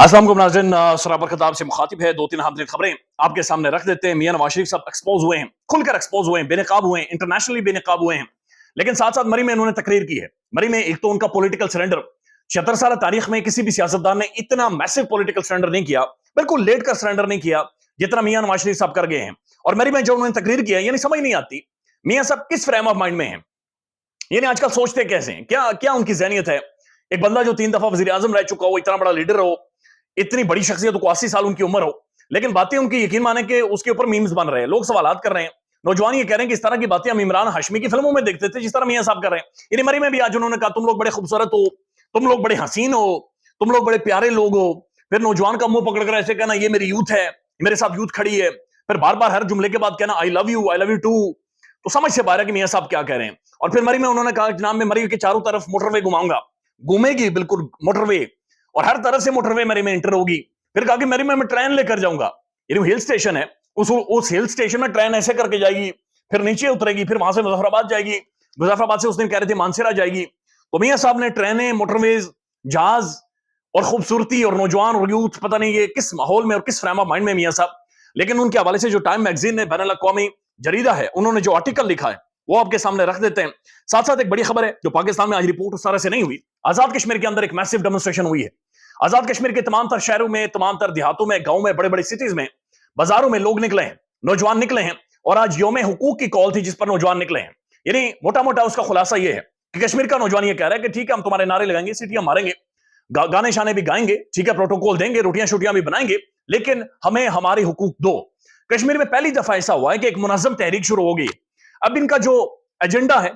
अस्सलाम वालेकुम नाज़रीन, सराबर खिताब से मुखातिब है। दो तीन अहम खबरें आपके सामने रख देते हैं। मियां नवाज शरीफ साहब एक्सपोज हुए हैं, खुलकर एक्सपोज हुए हैं, बेनकाब हुए हैं, इंटरनेशनली बेनकाब हुए हैं। लेकिन साथ साथ मरी में उन्होंने तकरीर की है। मरी में एक तो उनका पॉलिटिकल सरेंडर, 76 साल तारीख में किसी भी सियासतदान ने इतना मैसिव पॉलिटिकल सरेंडर नहीं किया, बिल्कुल लेट कर सरेंडर नहीं किया जितना मियां नवाज शरीफ साहब कर गए हैं। और मरी में जो उन्होंने तकरीर किया, यानी समझ नहीं आती मियां साहब किस फ्रेम ऑफ माइंड में हैं, यानी आजकल सोचते कैसे हैं, क्या क्या उनकी जहनियत है। एक बंदा जो 3 दफा वजीर आजम रह चुका हो, इतना बड़ा लीडर हो, इतनी बड़ी शख्सियत को 80 साल उनकी उम्र हो, लेकिन बातें उनकी यकीन माने कि उसके ऊपर मीम्स बन रहे हैं, लोग सवालात कर रहे हैं। नौजवान ये कह रहे हैं कि इस तरह की बातें हम इमरान हाशमी की फिल्मों में देखते थे, जिस तरह मियां साहब कर रहे हैं। यानी मरी में भी आज उन्होंने कहा तुम लोग बड़े खूबसूरत हो, तुम लोग बड़े हसीन हो, तुम लोग बड़े प्यारे लोग हो। फिर नौजवान का मुंह पकड़ कर ऐसे कहना ये मेरी यूथ है, मेरे साथ यूथ खड़ी है। फिर बार बार हर जुमले के बाद कहना आई लव यू टू। तो समझ से बाहर है कि मियां साहब क्या कह रहे हैं। और फिर मरी में उन्होंने कहा जनाब मैं मरी के चारों तरफ मोटरवे घुमाऊंगा, घूमेगी बिल्कुल मोटरवे, और हर तरफ से मोटरवे मरी में इंटर होगी। फिर कहा कि मरी में मैं ट्रेन लेकर जाऊंगा, ये हिल स्टेशन है, उस हिल स्टेशन में ट्रेन ऐसे करके जाएगी, फिर नीचे उतरेगी, फिर वहां से मुजफ्फराबाद जाएगी, मुजफ्फराबाद से उस दिन कह रहे थे मानसेरा जाएगी। तो मियां साहब ने ट्रेनें, मोटरवेज, जहाज और खूबसूरती और नौजवान और यूथ, पता नहीं ये किस माहौल में और किस फ्रेम ऑफ माइंड में मियां साहब। लेकिन उनके हवाले से जो टाइम मैगजीन ने, बैनुल अक़वामी जरीदा है, उन्होंने जो आर्टिकल लिखा है वो आपके सामने रख देते हैं। साथ साथ एक बड़ी खबर है जो पाकिस्तान में आज रिपोर्ट उस तरह से नहीं हुई। आजाद कश्मीर के अंदर एक मैसिव डेमोन्स्ट्रेशन हुई है। आजाद कश्मीर के तमाम तर शहरों में, तमाम तर देहातों में, गांव में, बड़े बड़े सिटीज में, बाजारों में लोग निकले हैं, नौजवान निकले हैं। और आज यौम हुकूक की कॉल थी जिस पर नौजवान निकले हैं। यानी मोटा मोटा उसका खुलासा यह है कि कश्मीर का नौजवान ये कह रहा है कि ठीक है हम तुम्हारे नारे लगाएंगे, सीटियां मारेंगे, गाने शाने भी गाएंगे, ठीक है, प्रोटोकॉल देंगे, रोटियां शोटियां भी बनाएंगे, लेकिन हमें हमारे हुकूक दो। कश्मीर में पहली दफा ऐसा हुआ है कि एक मुनज़्ज़म तहरीक शुरू हो गई। अब इनका जो एजेंडा है,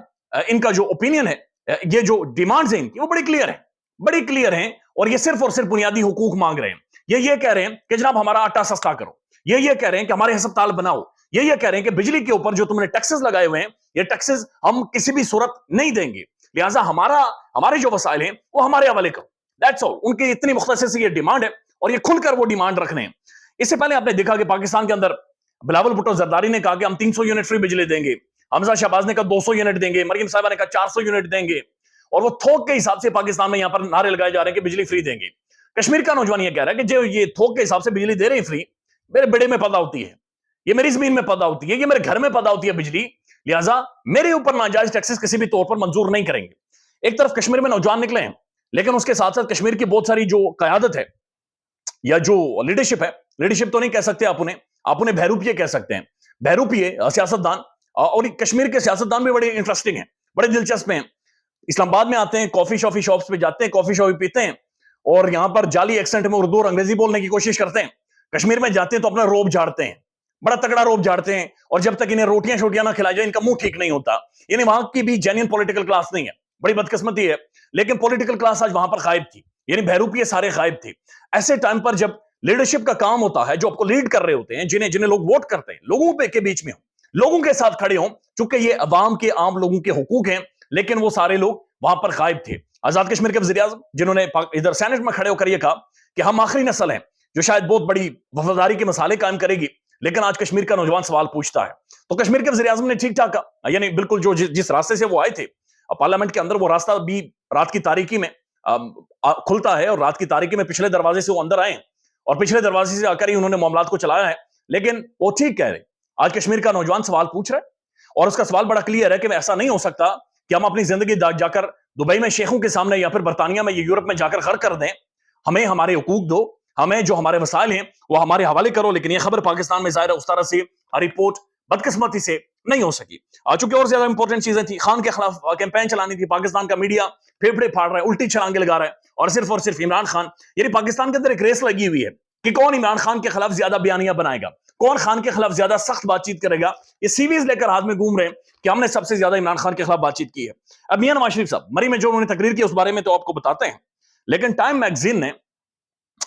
इनका जो ओपिनियन है, ये जो डिमांड्स हैं इनकी, वो बड़ी क्लियर है, बड़ी क्लियर हैं। और ये सिर्फ और सिर्फ बुनियादी हुकूक मांग रहे हैं। ये कह रहे हैं कि जनाब हमारा आटा सस्ता करो, ये कह रहे हैं कि हमारे अस्पताल बनाओ, ये कह रहे हैं कि बिजली के ऊपर जो तुमने टैक्सेस लगाए हुए हैं, ये टैक्सेस हम किसी भी सूरत नहीं देंगे, लिहाजा हमारे जो वसाइल हैं वो हमारे हवाले करो। That's all. उनकी इतनी मुख्तसर सी ये डिमांड है और ये खुलकर वो डिमांड रख रहे हैं। इससे पहले आपने देखा कि पाकिस्तान के अंदर बिलावल भुट्टो जरदारी ने कहा कि हम 300 यूनिट फ्री बिजली देंगे, हमजा शहबाज ने कहा 200 यूनिट देंगे, मरियम साहिबा ने कहा 400 यूनिट देंगे। और वो थोक के हिसाब से पाकिस्तान में यहां पर नारे लगाए जा रहे हैं कि बिजली फ्री देंगे। कश्मीर का नौजवान ये कह रहा है कि जो ये थोक के हिसाब से बिजली दे रहे हैं फ्री, मेरे बेड़े में पैदा होती है, ये मेरी जमीन में पैदा होती है, ये मेरे घर में पैदा होती है बिजली, लिहाजा मेरे ऊपर नाजायज टैक्सेस किसी भी तौर पर मंजूर नहीं करेंगे। एक तरफ कश्मीर में नौजवान निकले हैं, लेकिन उसके साथ साथ कश्मीर की बहुत सारी जो कयादत है या जो लीडरशिप है, लीडरशिप तो नहीं कह सकते आप उन्हें बहरूपिये कह सकते हैं, बहरूपिये सियासतदान। और कश्मीर के सियासतदान भी बड़े इंटरेस्टिंग हैं, बड़े दिलचस्प हैं। इस्लामाबाद में आते हैं, कॉफी शॉफी शॉप्स पे जाते हैं, कॉफी शॉफी पीते हैं और यहां पर जाली एक्सेंट में उर्दू और अंग्रेजी बोलने की कोशिश करते हैं। कश्मीर में जाते हैं तो अपना रोब झाड़ते हैं, बड़ा तगड़ा रोब झाड़ते हैं, और जब तक इन्हें रोटियां शोटियां ना खिलाई जाए इनका मुंह ठीक नहीं होता। यानी वहां की भी जेन्युइन पॉलिटिकल क्लास नहीं है, बड़ी बदकिस्मती है। लेकिन पॉलिटिकल क्लास आज वहां पर गायब थी, यानी बहरूपिये सारे गायब थे। ऐसे टाइम पर जब लीडरशिप का काम होता है, जो आपको लीड कर रहे होते हैं, जिन्हें जिन्हें लोग वोट करते हैं, लोगों पे के बीच में हो, लोगों के साथ खड़े हों, चूंकि ये अवाम के, आम लोगों के हुकूक हैं, लेकिन वो सारे लोग वहां पर गायब थे। आजाद कश्मीर के वजीर आज़म जिन्होंने इधर सेनेट में खड़े होकर यह कहा कि हम आखिरी नस्ल हैं जो शायद बहुत बड़ी वफादारी के मसाले कायम करेगी, लेकिन आज कश्मीर का नौजवान सवाल पूछता है। तो कश्मीर के वजीर आज़म ने ठीक ठाक कहा, यानी बिल्कुल जो जिस रास्ते से वो आए थे पार्लियामेंट के अंदर, वो रास्ता भी रात की तारीकी में खुलता है, और रात की तारीकी में पिछले दरवाजे से वो अंदर आए और पिछले दरवाजे से आकर ही उन्होंने मामलात को चलाया है। लेकिन वो ठीक कह रहे, आज कश्मीर का नौजवान सवाल पूछ रहा है, और उसका सवाल बड़ा क्लियर है कि ऐसा नहीं हो सकता कि हम अपनी जिंदगी जाकर दुबई में शेखों के सामने या फिर बर्तानिया में या यूरोप में जाकर गर्क कर दें। हमें हमारे हुकूक दो, हमें जो हमारे वसाइल हैं वो हमारे हवाले करो। लेकिन यह खबर पाकिस्तान में जाहिर है उस तरह से रिपोर्ट बदकिस्मती से नहीं हो सकी। चूंकि और ज्यादा इंपॉर्टेंट चीजें थी, खान के खिलाफ कैंपेन चलानी थी, पाकिस्तान का मीडिया फेफड़े फाड़ रहा है, उल्टी छलांगे लगा रहा है, और सिर्फ इमरान खान, यानी पाकिस्तान के अंदर एक रेस लगी हुई है कि कौन इमरान खान के खिलाफ ज्यादा बयानियां बनाएगा, कौन खान के खिलाफ ज्यादा सख्त बातचीत करेगा। ये सीवीज लेकर हाथ में घूम रहे हैं कि हमने सबसे ज्यादा इमरान खान के खिलाफ बातचीत की है। अब मियां नवाज शरीफ साहब मरी में जो उन्होंने तकरीर की उस बारे में तो आपको बताते हैं, लेकिन टाइम मैगजीन ने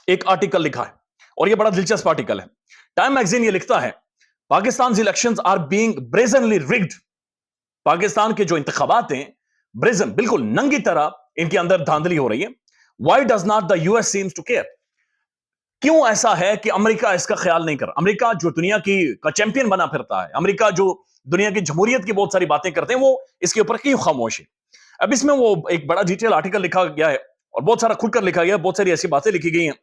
एक आर्टिकल लिखा है और ये बड़ा दिलचस्प आर्टिकल है। टाइम मैगजीन ये लिखता है, Pakistan elections are being brazenly rigged. Pakistan के जो इंतखाबात हैं, ब्रेजन, बिल्कुल नंगी तरह इनके अंदर धांधली हो रही है। Why does not the US seems to care? क्यों ऐसा है कि अमेरिका इसका ख्याल नहीं कर? अमेरिका जो दुनिया की का चैंपियन बना फिरता है, अमेरिका जो दुनिया की जमहूरियत की बहुत सारी बातें करते हैं, वो इसके ऊपर क्यों खामोश है? अब इसमें वो एक बड़ा डिटेल आर्टिकल लिखा गया है और बहुत सारा खुलकर लिखा गया है, बहुत सारी ऐसी बातें लिखी गई हैं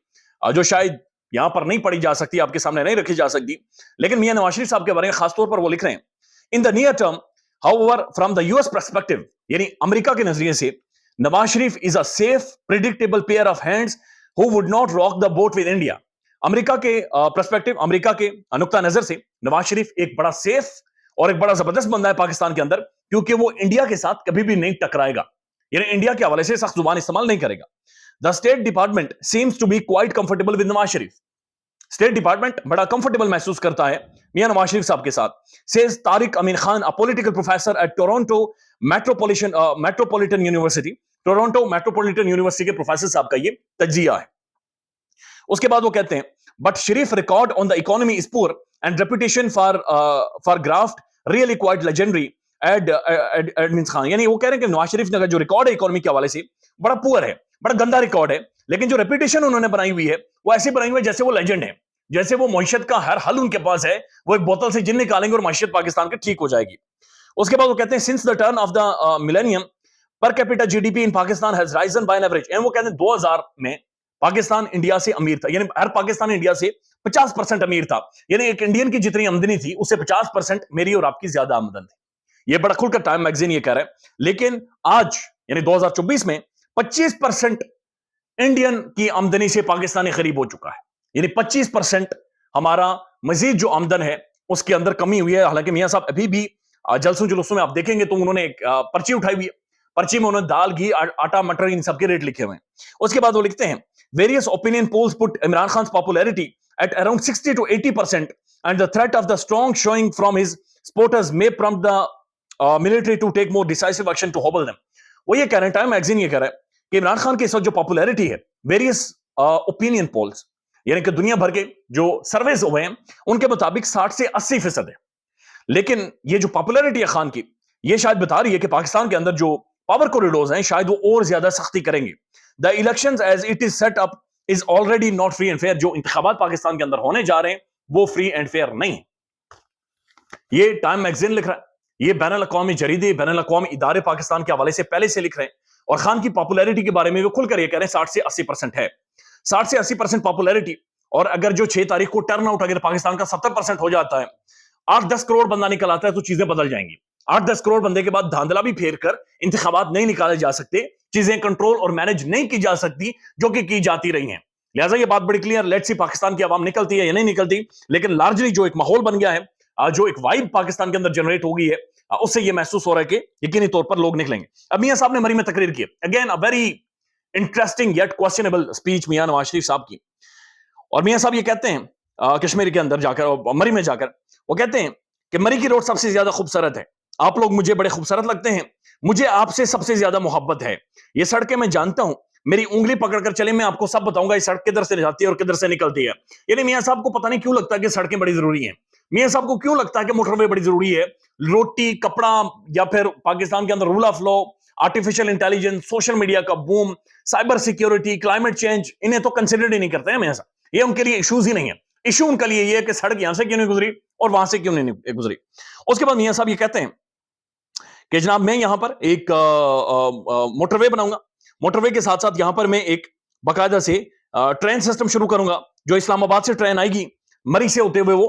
जो शायद यहां पर नहीं पढ़ी जा सकती, आपके सामने नहीं रखी जा सकती, लेकिन मियां नवाज शरीफ साहब के बारे में खासतौर पर वो लिख रहे हैं, in the near term however from the US perspective, यानी अमेरिका के नजरिए से Nawaz Sharif is a safe predictable pair of hands who would not rock the boat with India. America के पर्सपेक्टिव, अमेरिका के नुक्ता नजर से नवाज शरीफ एक बड़ा सेफ और एक बड़ा जबरदस्त बंदा है पाकिस्तान के अंदर, क्योंकि वो इंडिया के साथ कभी भी नहीं टकराएगा, यानी इंडिया के हवाले से सख्त जुबान इस्तेमाल नहीं करेगा। The State Department seems to be quite comfortable with Nawaz Sharif, State Department बड़ा कंफर्टेबल महसूस करता है मियां नवाज शरीफ साहब के साथ, says Tariq Amin Khan, a political professor at Toronto Metropolitan University. Toronto Metropolitan University के प्रोफेसर साहब का ये तज्जिया है। उसके बाद वो कहते हैं, but Sharif record on the economy is poor and reputation for graft really quite legendary admin Khan, यानी वो कह रहे हैं कि नवाज शरीफ का जो रिकॉर्ड है इकोनॉमी के हवाले से बड़ा पुअर है, बड़ा गंदा रिकॉर्ड है, लेकिन जो रेपुटेशन उन्होंने बनाई हुई है वो ऐसी बनाई हुई है जैसे वो लेजेंड है, जैसे वो मईशत का हर हल उनके पास है, वो एक बोतल से जिन निकालेंगे और मईशत पाकिस्तान की ठीक हो जाएगी। उसके बाद वो कहते हैं, since the turn off the millennium per capita GDP in Pakistan has risen bye an average, and वो कहते हैं 2000 में पाकिस्तान इंडिया से अमीर था, यानी हर पाकिस्तान इंडिया से 50% अमीर था, यानी एक इंडियन की जितनी आमदनी थी उससे 50% मेरी और आपकी ज्यादा आमदन थी। ये बड़ा खुलकर टाइम मैगजीन ये कह रहा है। लेकिन आज यानी 2024 में 25% इंडियन की आमदनी से पाकिस्तानी करीब हो चुका है, यानी 25% हमारा मजीद जो आमदन है उसके अंदर कमी हुई है। हालांकि मियां साहब अभी भी जलसों जुलूसों में आप देखेंगे तो उन्होंने एक पर्ची उठाई हुई है, पर्ची में उन्होंने दाल, घी, आटा, मटर इन सबके रेट लिखे हुए हैं। उसके बाद वो लिखते हैं, various opinion polls put Imran Khan popularity at around 60 to 80% and the threat of the strong showing from his supporters may prompt the military to take more decisive action to hobble them. वो ये कह रहे हैं, टाइम मैगजीन ये कह रहा है कि इमरान खान की इस वक्त जो पॉपुलैरिटी है, वेरियस ओपिनियन पोल्स यानी कि दुनिया भर के जो सर्वेज हुए हैं उनके मुताबिक 60 से 80% है, लेकिन ये जो पॉपुलैरिटी है खान की, ये शायद बता रही है कि पाकिस्तान के अंदर जो पावर कॉरिडोर्स हैं शायद वो और ज्यादा सख्ती करेंगे। The elections as it is set up is already not free and fair, जो इंतखाबात पाकिस्तान के अंदर होने जा रहे हैं वो फ्री एंड फेयर नहीं है। ये टाइम मैगजीन लिख रहा है, ये बैनुल अक़वामी जरीदे, बैनुल अक़वामी इदारे पाकिस्तान के हवाले से पहले से लिख रहे हैं, और खान की पॉपुलैरिटी के बारे में वो खुलकर ये कह रहे हैं 60 से 80% है, 60 से 80% पॉपुलैरिटी। और अगर जो 6 तारीख को टर्न आउट अगर पाकिस्तान का 70% हो जाता है, 8-10 करोड़ बंदा निकल आता है तो चीजें बदल जाएंगी। 8-10 करोड़ बंदे के बाद धांधला भी फेर कर इंतखाबात नहीं निकाले जा सकते, चीजें कंट्रोल और मैनेज नहीं की जा सकती जो कि की जाती रही हैं। लिहाजा ये बात बड़ी क्लियर, लेट्स सी पाकिस्तान की आवाम निकलती है या नहीं निकलती, लेकिन लार्जली जो एक माहौल बन गया है, जो एक वाइब पाकिस्तान के अंदर जनरेट हो गई है, उससे ये महसूस हो रहा है कि यकीनी तौर पर लोग निकलेंगे। अब मियां साहब ने मरी में तकरीर की, again a very interesting yet questionable speech Mian Nawaz Sharif साहब की। और मियां साहब ये कहते हैं कश्मीर के अंदर जाकर, मरी में जाकर, वो कहते हैं कि मरी की रोड सबसे ज्यादा खूबसूरत है, आप लोग मुझे बड़े खूबसूरत लगते हैं, मुझे आपसे सबसे ज्यादा मोहब्बत है, ये सड़कें मैं जानता हूं, मेरी उंगली पकड़कर चले, मैं आपको सब बताऊंगा ये सड़क किधर से जाती है और किधर से निकलती है। यानी मियां साहब को पता नहीं क्यों लगता है कि सड़कें बड़ी जरूरी हैं, मियां साहब को क्यों लगता है कि मोटरवे बड़ी जरूरी है, रोटी, कपड़ा, या फिर पाकिस्तान के अंदर rule of law, artificial intelligence, social media का boom, cyber security, climate change, इन्हें तो कंसिडर ही नहीं करते हैं मियां साहब, ये उनके लिए इश्यूज ही नहीं है। इशू उनके लिए ये है कि सड़क यहां से क्यों नहीं गुजरी और वहां से क्यों नहीं गुजरी। उसके बाद मियां साहब ये कहते हैं कि जनाब मैं यहां पर एक मोटरवे बनाऊंगा, मोटरवे के साथ साथ यहां पर मैं एक बाकायदा से ट्रेन सिस्टम शुरू करूंगा, जो इस्लामाबाद से ट्रेन आएगी, मरी से होते हुए वो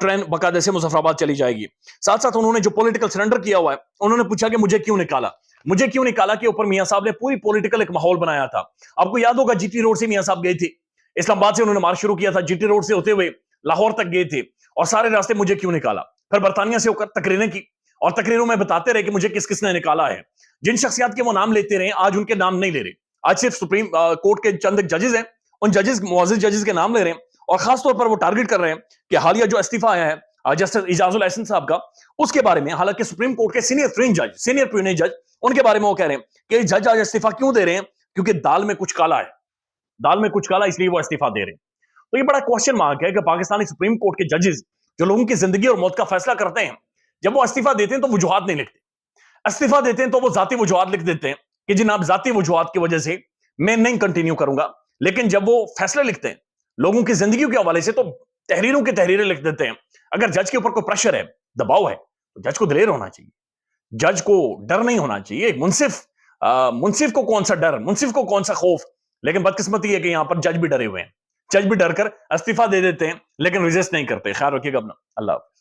ट्रेन बाकायदा से मुजफ्फराबाद चली जाएगी। साथ साथ उन्होंने जो पॉलिटिकल सरेंडर किया हुआ है, उन्होंने पूछा कि मुझे क्यों निकाला, मुझे क्यों निकाला, के ऊपर मियां साहब ने पूरी पॉलिटिकल एक माहौल बनाया था। आपको याद होगा जीटी रोड से मियां साहब गए थे, इस्लामाबाद से उन्होंने मार्च शुरू किया था, जीटी रोड से होते हुए लाहौर तक गए थे, और सारे रास्ते मुझे क्यों निकाला। फिर बरतानिया से होकर तकरीरें की, और तकरीरों में बताते रहे कि मुझे किस किसने निकाला है। जिन शख्सियत के वो नाम लेते रहे, आज उनके नाम नहीं ले रहे, आज सिर्फ सुप्रीम कोर्ट के चंद जजेस हैं, उन जजेस, मुअज़्ज़िज़ जजेस के नाम ले रहे हैं, और खासतौर पर वो टारगेट कर रहे हैं कि हालिया जो इस्तीफा आया है जस्टिस इजाजुल एहसन साहब का, उसके बारे में, हालांकि सुप्रीम कोर्ट के सीनियर प्यूनिंग जज, उनके बारे में वो कह रहे हैं कि जज आज इस्तीफा क्यों दे रहे हैं, क्योंकि दाल में कुछ काला है, दाल में कुछ काला, इसलिए वो इस्तीफा दे रहे हैं। तो ये बड़ा क्वेश्चन मार्क है कि पाकिस्तानी सुप्रीम कोर्ट के जजेस जो लोगों की जिंदगी और मौत का फैसला करते हैं, जब वो इस्तीफा देते हैं तो वजूहात नहीं लिखते, इस्तीफा देते हैं तो वो जाती वजूहात लिख देते हैं कि जनाब जाती वजूहात की वजह से मैं नहीं कंटिन्यू करूंगा। लेकिन जब वो फैसले लिखते हैं लोगों की जिंदगी के हवाले से, तो तहरीरों की तहरीरें लिख देते हैं। अगर जज के ऊपर कोई प्रेशर है, दबाव है, तो जज को दिलेर होना चाहिए, जज को डर नहीं होना चाहिए। मुंसिफ को कौन सा डर, मुंसिफ को कौन सा खौफ, लेकिन बदकिस्मती है कि यहां पर जज भी डरे हुए हैं, جج بھی ڈر کر استعفیٰ دے دیتے ہیں لیکن ریزسٹ نہیں کرتے. خیال رکھیے گا اپنا. اللہ حافظ.